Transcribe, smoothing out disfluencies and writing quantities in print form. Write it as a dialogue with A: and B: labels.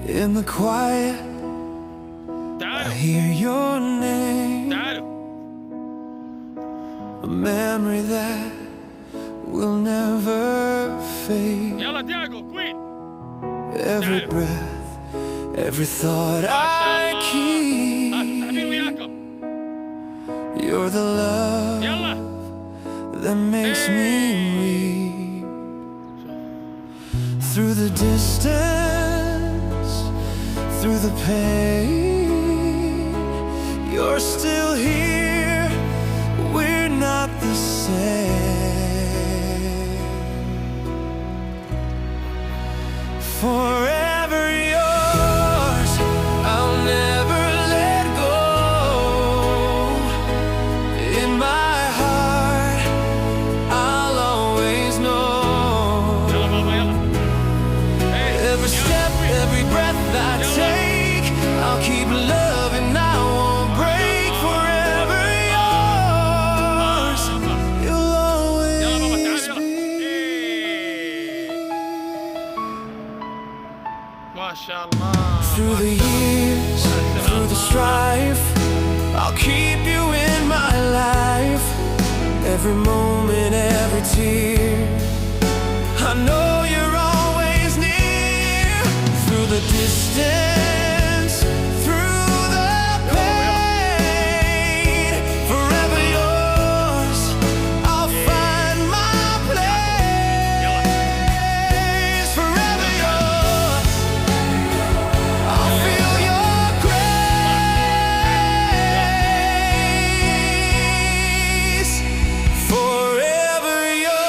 A: In the quiet, I hear your name, a memory that will never fade. Every breath, every thought I keep, you're the love that makes me weep. Through the distance, through the pain, you're still here, we're not the same. Forever yours, I'll never let go. In my heart, I'll always know. Every step, every breath I take, I'll keep loving, I won't break. Forever yours, you'll always be. Through the years, through the strife, I'll keep you in my life. Every moment, every tear, I know you're always near. Through the distance,